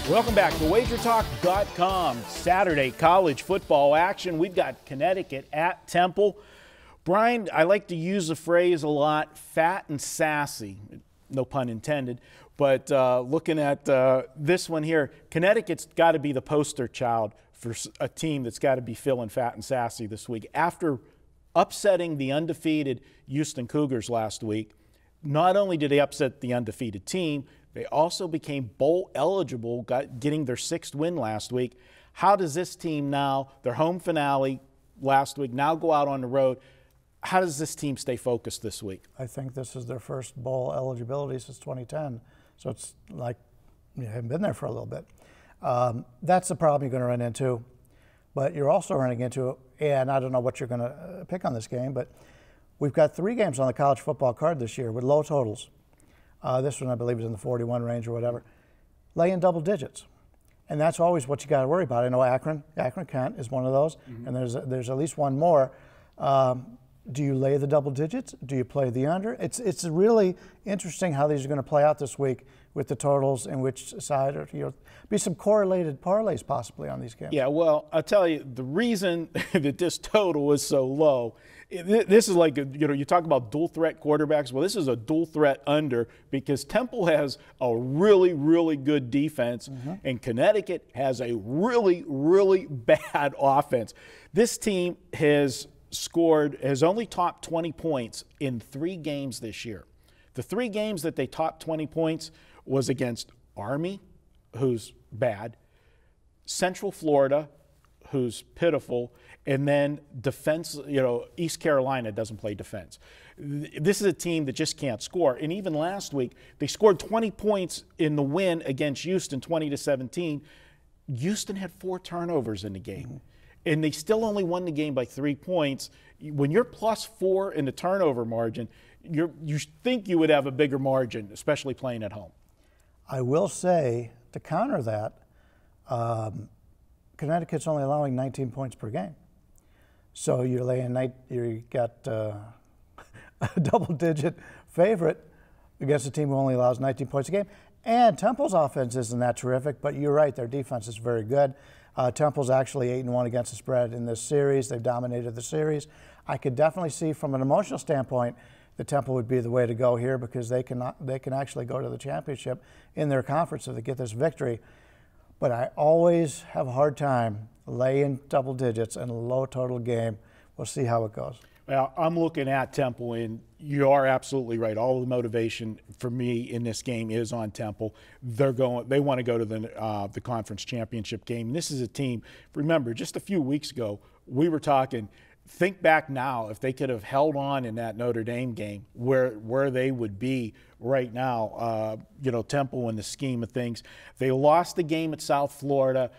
Welcome back to WagerTalk.com. Saturday college football action. We've got Connecticut at Temple. Bryan, I like to use the phrase a lot, fat and sassy. No pun intended. But looking at this one here, Connecticut's got to be the poster child for a team that's got to be feeling fat and sassy this week. After upsetting the undefeated Houston Cougars last week, not only did they upset the undefeated team, they also became bowl eligible, getting their 6th win last week. How does this team now, their home finale last week, now go out on the road? How does this team stay focused this week? I think this is their first bowl eligibility since 2010. So it's like you haven't been there for a little bit. That's the problem you're going to run into. But you're also running into, and I don't know what you're going to pick on this game, but we've got 3 games on the college football card this year with low totals. This one, I believe, is in the 41 range or whatever. Lay in double digits. And that's always what you got to worry about. I know Akron-Kent is one of those, and there's at least one more. Do you lay the double digits? Do you play the under? It's really interesting how these are going to play out this week with the totals and which side, or be some correlated parlays possibly on these games. Yeah, well, I'll tell you, the reason that this total is so low, this is like, you talk about dual threat quarterbacks. Well, this is a dual threat under because Temple has a really, really good defense, and Connecticut has a really, really bad offense. This team has only topped 20 points in 3 games this year. The 3 games that they topped 20 points was against Army, who's bad, Central Florida, who's pitiful, and then defense, East Carolina doesn't play defense. This is a team that just can't score. And even last week, they scored 20 points in the win against Houston, 20-17. Houston had 4 turnovers in the game. And they still only won the game by 3 points. When you're +4 in the turnover margin, you think you would have a bigger margin, especially playing at home. I will say, to counter that, Connecticut's only allowing 19 points per game. So you got a double-digit favorite against a team who only allows 19 points a game. And Temple's offense isn't that terrific, but you're right, their defense is very good. Temple's actually 8-1 against the spread in this series. They've dominated the series. I could definitely see from an emotional standpoint that Temple would be the way to go here because they can actually go to the championship in their conference if they get this victory. But I always have a hard time laying double digits in a low total game. We'll see how it goes. Well, I'm looking at Temple, and you are absolutely right. All the motivation for me in this game is on Temple. They want to go to the conference championship game. And this is a team. Remember, just a few weeks ago, we were talking. Think back now if they could have held on in that Notre Dame game, where they would be right now. Temple in the scheme of things. They lost the game at South Florida.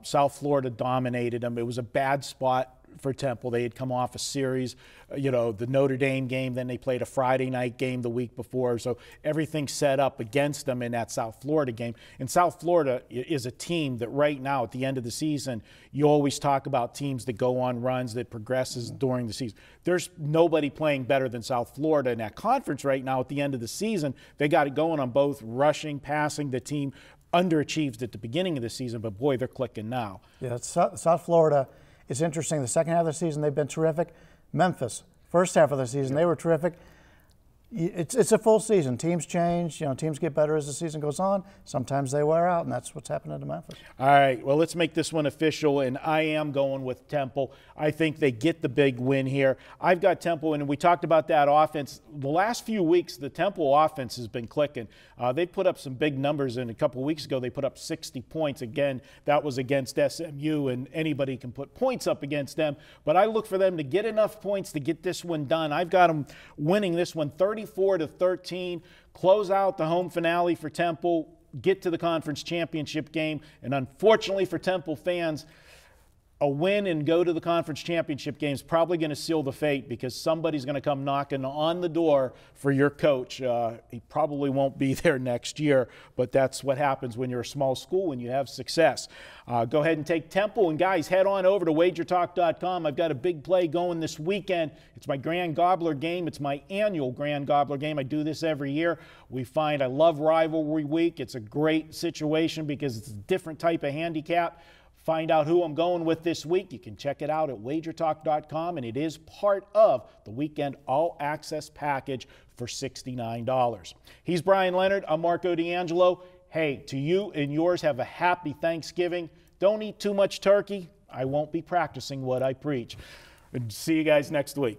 South Florida dominated them. It was a bad spot for Temple. They had come off a series, the Notre Dame game, then they played a Friday night game the week before, so everything set up against them in that South Florida game. And South Florida is a team that right now at the end of the season, you always talk about teams that go on runs, that progresses during the season. There's nobody playing better than South Florida in that conference right now at the end of the season. They got it going on both rushing, passing. The team underachieved at the beginning of the season, but boy, they're clicking now. Yeah, South Florida. It's interesting. The second half of the season, they've been terrific. Memphis, first half of the season, they were terrific. It's a full season. Teams change. Teams get better as the season goes on. Sometimes they wear out, and that's what's happening to Memphis. All right, well, let's make this one official, and I am going with Temple. I think they get the big win here. I've got Temple, and we talked about that offense. The last few weeks, the Temple offense has been clicking. They put up some big numbers, and a couple weeks ago, they put up 60 points. Again, that was against SMU, and anybody can put points up against them. But I look for them to get enough points to get this one done. I've got them winning this one 34-13, close out the home finale for Temple, get to the conference championship game. And unfortunately for Temple fans, a win and go to the conference championship game is probably going to seal the fate, because somebody's going to come knocking on the door for your coach. He probably won't be there next year, but that's what happens when you're a small school and you have success. Go ahead and take Temple. And guys, head on over to WagerTalk.com. I've got a big play going this weekend. It's my Grand Gobbler game. It's my annual Grand Gobbler game. I do this every year. I love rivalry week. It's a great situation because it's a different type of handicap. Find out who I'm going with this week. You can check it out at WagerTalk.com, and it is part of the weekend all-access package for $69. He's Bryan Leonard. I'm Marco D'Angelo. Hey, to you and yours, have a happy Thanksgiving. Don't eat too much turkey. I won't be practicing what I preach. And see you guys next week.